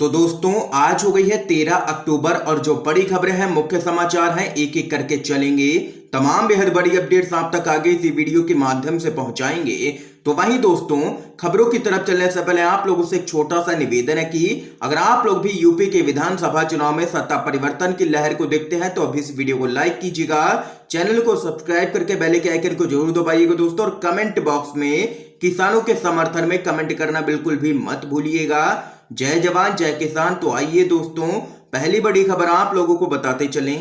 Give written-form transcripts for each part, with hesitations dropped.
तो दोस्तों आज हो गई है 13 अक्टूबर और जो बड़ी खबरें हैं मुख्य समाचार हैं एक एक करके चलेंगे। तमाम बेहद बड़ी अपडेट्स आप तक आगे इसी वीडियो के माध्यम से पहुंचाएंगे। तो वहीं दोस्तों खबरों की तरफ चलने से पहले आप लोगों से एक छोटा सा निवेदन है कि अगर आप लोग भी यूपी के विधानसभा चुनाव में सत्ता परिवर्तन की लहर को देखते हैं तो अभी इस वीडियो को लाइक कीजिएगा, चैनल को सब्सक्राइब करके बेल के आइकन को जरूर दबाइएगा दोस्तों, और कमेंट बॉक्स में किसानों के समर्थन में कमेंट करना बिल्कुल भी मत भूलिएगा। जय जवान जय किसान। तो आइए दोस्तों पहली बड़ी खबर आप लोगों को बताते चलें।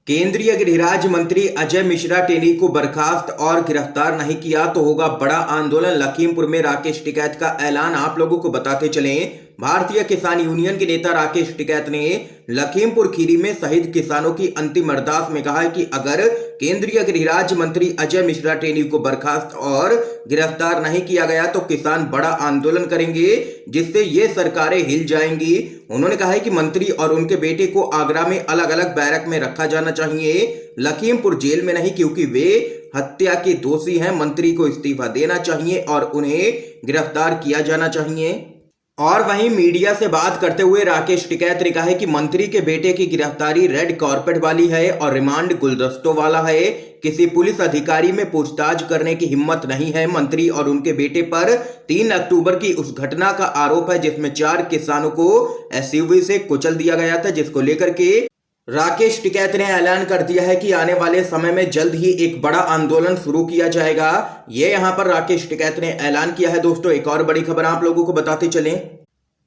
केंद्रीय गृह राज्य मंत्री अजय मिश्रा टेनी को बर्खास्त और गिरफ्तार नहीं किया तो होगा बड़ा आंदोलन। लखीमपुर में राकेश टिकैत का ऐलान आप लोगों को बताते चलें। भारतीय किसान यूनियन के नेता राकेश टिकैत ने लखीमपुर खीरी में शहीद किसानों की अंतिम अरदास में कहा है कि अगर केंद्रीय गृह राज्य मंत्री अजय मिश्रा टेनी को बर्खास्त और गिरफ्तार नहीं किया गया तो किसान बड़ा आंदोलन करेंगे जिससे ये सरकारें हिल जाएंगी। उन्होंने कहा है कि मंत्री और उनके बेटे को आगरा में अलग अलग बैरक में रखा जाना चाहिए, लखीमपुर जेल में नहीं, क्योंकि वे हत्या के दोषी हैं। मंत्री को इस्तीफा देना चाहिए और उन्हें गिरफ्तार किया जाना चाहिए। और वहीं मीडिया से बात करते हुए राकेश टिकैत ने कहा है कि मंत्री के बेटे की गिरफ्तारी रेड कारपेट वाली है और रिमांड गुलदस्तों वाला है। किसी पुलिस अधिकारी में पूछताछ करने की हिम्मत नहीं है। मंत्री और उनके बेटे पर 3 अक्टूबर की उस घटना का आरोप है जिसमें 4 किसानों को एसयूवी से कुचल दिया गया था, जिसको लेकर के राकेश टिकैत ने ऐलान कर दिया है कि आने वाले समय में जल्द ही एक बड़ा आंदोलन शुरू किया जाएगा। ये यहां पर राकेश टिकैत ने ऐलान किया है। दोस्तों एक और बड़ी खबर आप लोगों को बताते चलें।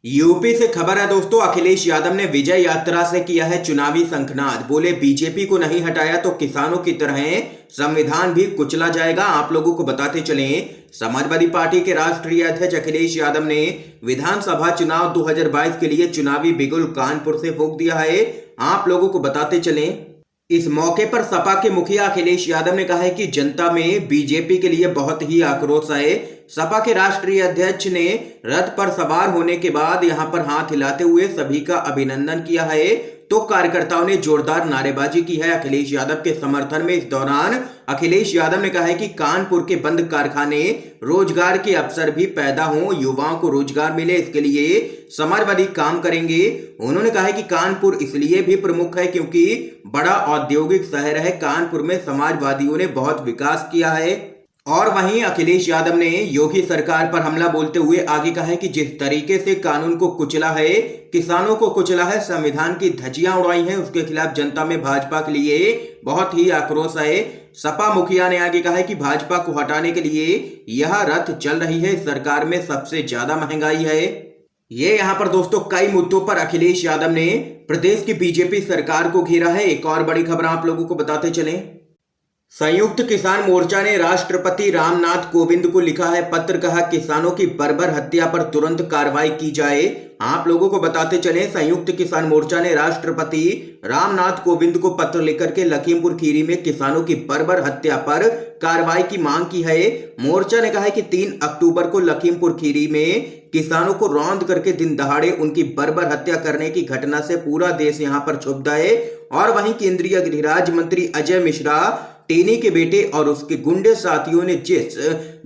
यूपी से खबर है दोस्तों, अखिलेश यादव ने विजय यात्रा से किया है चुनावी शंखनाद। बोले बीजेपी को नहीं हटाया तो किसानों की तरह संविधान भी कुचला जाएगा। आप लोगों को बताते चलें, समाजवादी पार्टी के राष्ट्रीय अध्यक्ष अखिलेश यादव ने विधानसभा चुनाव 2022 के लिए चुनावी बिगुल कानपुर से फूंक दिया है। आप लोगों को बताते चलें, इस मौके पर सपा के मुखिया अखिलेश यादव ने कहा है कि जनता में बीजेपी के लिए बहुत ही आक्रोश है। सपा के राष्ट्रीय अध्यक्ष ने रथ पर सवार होने के बाद यहां पर हाथ हिलाते हुए सभी का अभिनंदन किया है, तो कार्यकर्ताओं ने जोरदार नारेबाजी की है अखिलेश यादव के समर्थन में। इस दौरान अखिलेश यादव ने कहा है कि कानपुर के बंद कारखाने रोजगार के अवसर भी पैदा हों, युवाओं को रोजगार मिले, इसके लिए समाजवादी काम करेंगे। उन्होंने कहा है कि कानपुर इसलिए भी प्रमुख है क्योंकि बड़ा औद्योगिक शहर है। कानपुर में समाजवादियों ने बहुत विकास किया है। और वहीं अखिलेश यादव ने योगी सरकार पर हमला बोलते हुए आगे कहा है कि जिस तरीके से कानून को कुचला है, किसानों को कुचला है, संविधान की धज्जियां उड़ाई हैं, उसके खिलाफ जनता में भाजपा के लिए बहुत ही आक्रोश है। सपा मुखिया ने आगे कहा है कि भाजपा को हटाने के लिए यह रथ चल रही है। सरकार में सबसे ज्यादा महंगाई है। ये यहाँ पर दोस्तों कई मुद्दों पर अखिलेश यादव ने प्रदेश की बीजेपी सरकार को घेरा है। एक और बड़ी खबर आप लोगों को बताते चलें, संयुक्त किसान मोर्चा ने राष्ट्रपति रामनाथ कोविंद को लिखा है पत्र। कहा किसानों की बर्बर हत्या पर तुरंत कार्रवाई की जाए। आप लोगों को बताते चलें, संयुक्त किसान मोर्चा ने राष्ट्रपति रामनाथ कोविंद को पत्र लिखकर के लखीमपुर खीरी में किसानों की बर्बर हत्या पर कार्रवाई की मांग की है। मोर्चा ने कहा है कि 3 अक्टूबर को लखीमपुर खीरी में किसानों को रौंद करके दिन दहाड़े उनकी बर्बर हत्या करने की घटना से पूरा देश यहां पर क्षुब्ध है। और वहीं केंद्रीय गृह राज्य मंत्री अजय मिश्रा टेनी के बेटे और उसके गुंडे साथियों ने जिस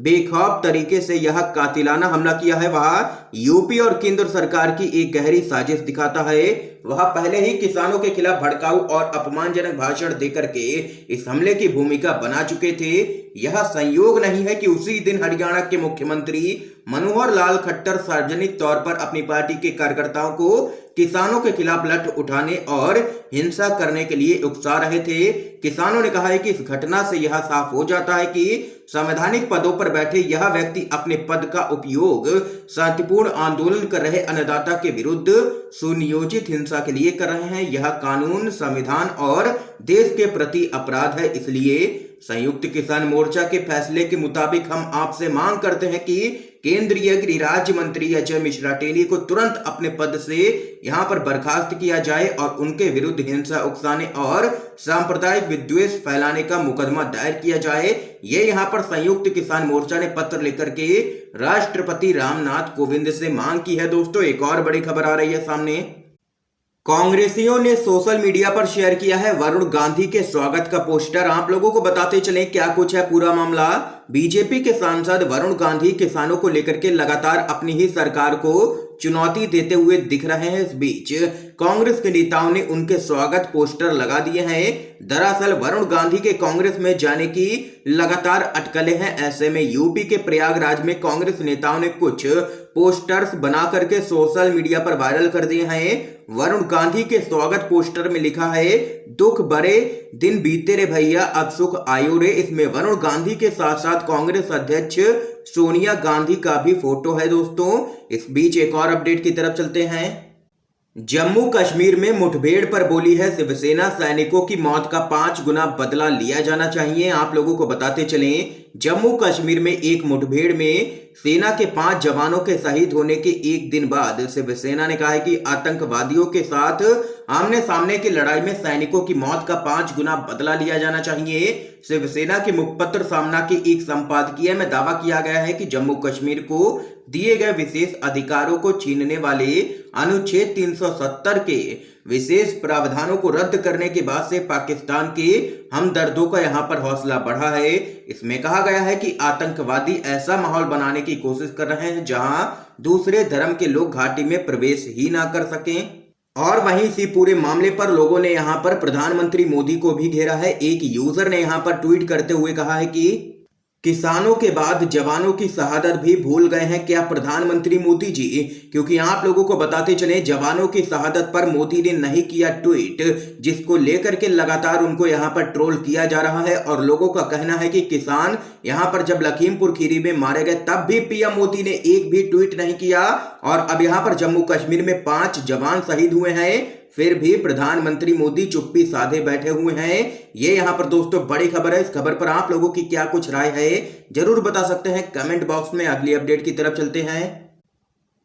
बेखौफ तरीके से यह कातिलाना हमला किया है वह यूपी और केंद्र सरकार की एक गहरी साजिश दिखाता है। वह पहले ही किसानों के खिलाफ भड़काऊ और अपमानजनक भाषण देकर के इस हमले की भूमिका बना चुके थे। यह संयोग नहीं है कि उसी दिन हरियाणा के मुख्यमंत्री मनोहर लाल खट्टर सार्वजनिक तौर पर अपनी पार्टी के कार्यकर्ताओं को किसानों के खिलाफ लठ उठाने और हिंसा करने के लिए उकसा रहे थे। किसानों ने कहा है कि इस घटना से यह साफ हो जाता है कि संवैधानिक पदों पर बैठे यह व्यक्ति अपने पद का उपयोग शांतिपूर्ण आंदोलन कर रहे अन्नदाता के विरुद्ध सुनियोजित हिंसा के लिए कर रहे हैं। यह कानून, संविधान और देश के प्रति अपराध है। इसलिए संयुक्त किसान मोर्चा के फैसले के मुताबिक हम आपसे मांग करते हैं कि केंद्रीय गृह राज्य मंत्री अजय मिश्रा टेनी को तुरंत अपने पद से यहां पर बर्खास्त किया जाए और उनके विरुद्ध हिंसा उकसाने और सांप्रदायिक विद्वेष फैलाने का मुकदमा दायर किया जाए। ये यहां पर संयुक्त किसान मोर्चा ने पत्र लेकर के राष्ट्रपति रामनाथ कोविंद से मांग की है। दोस्तों एक और बड़ी खबर आ रही है सामने, कांग्रेसियों ने सोशल मीडिया पर शेयर किया है वरुण गांधी के स्वागत का पोस्टर। आप लोगों को बताते चलें क्या कुछ है पूरा मामला। बीजेपी के सांसद वरुण गांधी किसानों को लेकर के लगातार अपनी ही सरकार को चुनौती देते हुए दिख रहे हैं। इस बीच कांग्रेस के नेताओं ने उनके स्वागत पोस्टर लगा दिए हैं। दरअसल वरुण गांधी के कांग्रेस में जाने की लगातार अटकलें हैं। ऐसे में यूपी के प्रयागराज में कांग्रेस नेताओं ने कुछ पोस्टर्स बना करके सोशल मीडिया पर वायरल कर दिए हैं। वरुण गांधी के स्वागत पोस्टर में लिखा है, दुख बड़े दिन बीते रे भैया अब सुख आयो रे। इसमें वरुण गांधी के साथ साथ कांग्रेस अध्यक्ष सोनिया गांधी का भी फोटो है दोस्तों। इस बीच एक और अपडेट की तरफ चलते हैं। जम्मू कश्मीर में मुठभेड़ पर बोली है शिवसेना, सैनिकों की मौत का 5 गुना बदला लिया जाना चाहिए। आप लोगों को बताते चलें, जम्मू कश्मीर में एक मुठभेड़ में सेना के 5 जवानों के शहीद होने के एक दिन बाद शिवसेना ने कहा है कि आतंकवादियों के साथ आमने सामने की लड़ाई में सैनिकों की मौत का 5 गुना बदला लिया जाना चाहिए। शिवसेना के मुखपत्र सामना के एक संपादकीय में दावा किया गया है कि जम्मू कश्मीर को दिए गए विशेष अधिकारों को छीनने वाले अनुच्छेद 370 के विशेष प्रावधानों को रद्द करने के बाद से पाकिस्तान के हमदर्दों का यहां पर हौसला बढ़ा है। इसमें कहा गया है कि आतंकवादी ऐसा माहौल बनाने की कोशिश कर रहे हैं जहां दूसरे धर्म के लोग घाटी में प्रवेश ही ना कर सकें। और वहीं इसी पूरे मामले पर लोगों ने यहां पर प्रधानमंत्री मोदी को भी घेरा है। एक यूजर ने यहां पर ट्वीट करते हुए कहा है कि किसानों के बाद जवानों की शहादत भी भूल गए हैं क्या प्रधानमंत्री मोदी जी? क्योंकि आप लोगों को बताते चले, जवानों की शहादत पर मोदी ने नहीं किया ट्वीट, जिसको लेकर के लगातार उनको यहां पर ट्रोल किया जा रहा है। और लोगों का कहना है कि किसान यहां पर जब लखीमपुर खीरी में मारे गए तब भी पीएम मोदी ने एक भी ट्वीट नहीं किया, और अब यहां पर जम्मू कश्मीर में 5 जवान शहीद हुए हैं, फिर भी प्रधानमंत्री मोदी चुप्पी साधे बैठे हुए हैं। ये यहाँ पर दोस्तों बड़ी खबर है। इस खबर पर आप लोगों की क्या कुछ राय है जरूर बता सकते हैं कमेंट बॉक्स में। अगली अपडेट की तरफ चलते हैं।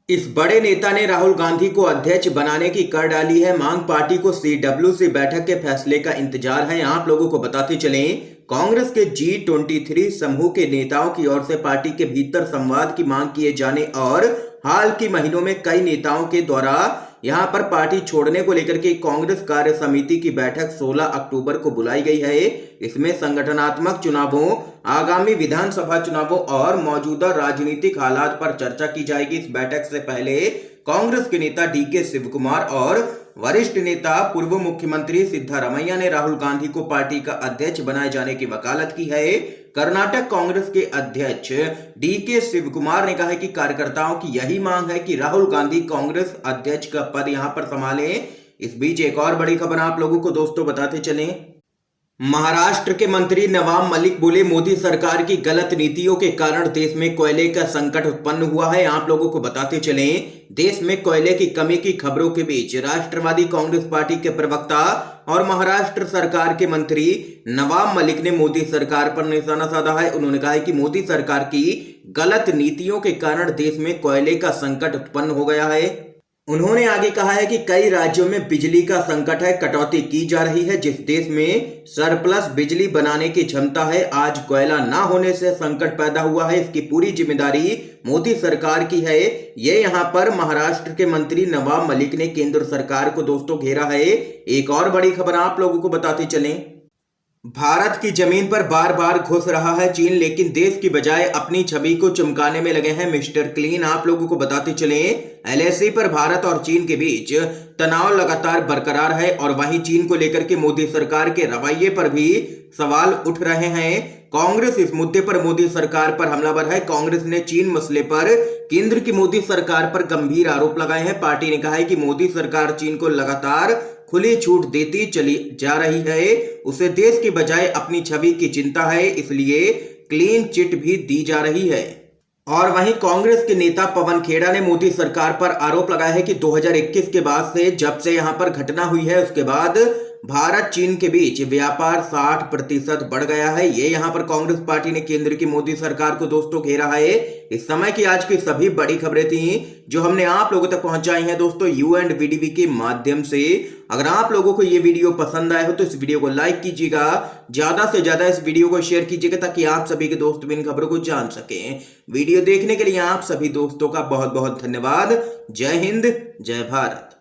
इस बड़े नेता ने राहुल गांधी को अध्यक्ष बनाने की कर डाली है मांग। पार्टी को CWC बैठक के फैसले का इंतजार है। आप लोगों को बताते चलें, कांग्रेस के G23 समूह के नेताओं की ओर से पार्टी के भीतर संवाद की मांग किए जाने और हाल के महीनों में कई नेताओं के द्वारा यहां पर पार्टी छोड़ने को लेकर के कांग्रेस कार्य समिति की बैठक 16 अक्टूबर को बुलाई गई है। इसमें संगठनात्मक चुनावों, आगामी विधानसभा चुनावों और मौजूदा राजनीतिक हालात पर चर्चा की जाएगी। इस बैठक से पहले कांग्रेस के नेता DK शिवकुमार और वरिष्ठ नेता पूर्व मुख्यमंत्री सिद्धारमैया ने राहुल गांधी को पार्टी का अध्यक्ष बनाए जाने की वकालत की है। कर्नाटक कांग्रेस के अध्यक्ष DK शिवकुमार ने कहा है कि कार्यकर्ताओं की यही मांग है कि राहुल गांधी कांग्रेस अध्यक्ष का पद यहां पर संभालें। इस बीच एक और बड़ी खबर आप लोगों को दोस्तों बताते चलें। महाराष्ट्र के मंत्री नवाब मलिक बोले, मोदी सरकार की गलत नीतियों के कारण देश में कोयले का संकट उत्पन्न हुआ है। आप लोगों को बताते चलें, देश में कोयले की कमी की खबरों के बीच राष्ट्रवादी कांग्रेस पार्टी के प्रवक्ता और महाराष्ट्र सरकार के मंत्री नवाब मलिक ने मोदी सरकार पर निशाना साधा है। उन्होंने कहा है कि मोदी सरकार की गलत नीतियों के कारण देश में कोयले का संकट उत्पन्न हो गया है। उन्होंने आगे कहा है कि कई राज्यों में बिजली का संकट है, कटौती की जा रही है। जिस देश में सरप्लस बिजली बनाने की क्षमता है, आज कोयला ना होने से संकट पैदा हुआ है। इसकी पूरी जिम्मेदारी मोदी सरकार की है। ये यहाँ पर महाराष्ट्र के मंत्री नवाब मलिक ने केंद्र सरकार को दोस्तों घेरा है। एक और बड़ी खबर आप लोगों को बताते चलें, भारत की जमीन पर बार बार घुस रहा है चीन, लेकिन देश की बजाय अपनी छवि को चमकाने में लगे हैं मिस्टर क्लीन। आप लोगों को बताते चलें, LAC पर भारत और चीन के बीच तनाव लगातार बरकरार है और वहीं चीन को लेकर के मोदी सरकार के रवैये पर भी सवाल उठ रहे हैं। कांग्रेस इस मुद्दे पर मोदी सरकार पर हमलावर है। कांग्रेस ने चीन मसले पर केंद्र की मोदी सरकार पर गंभीर आरोप लगाए हैं। पार्टी ने कहा है कि मोदी सरकार चीन को लगातार खुली छूट देती चली जा रही है, उसे देश की बजाय अपनी छवि की चिंता है, इसलिए क्लीन चिट भी दी जा रही है। और वहीं कांग्रेस के नेता पवन खेड़ा ने मोदी सरकार पर आरोप लगाया है कि 2021 के बाद से जब से यहां पर घटना हुई है उसके बाद भारत चीन के बीच व्यापार 60% बढ़ गया है। ये यहां पर कांग्रेस पार्टी ने केंद्र की मोदी सरकार को दोस्तों घेरा है। इस समय की आज की सभी बड़ी खबरें थी जो हमने आप लोगों तक पहुंचाई हैं दोस्तों U&VDV के माध्यम से। अगर आप लोगों को ये वीडियो पसंद आया हो तो इस वीडियो को लाइक कीजिएगा, ज्यादा से ज्यादा इस वीडियो को शेयर कीजिएगा ताकि आप सभी के दोस्त भी इन खबरों को जान सकें। वीडियो देखने के लिए आप सभी दोस्तों का बहुत बहुत धन्यवाद। जय हिंद, जय भारत।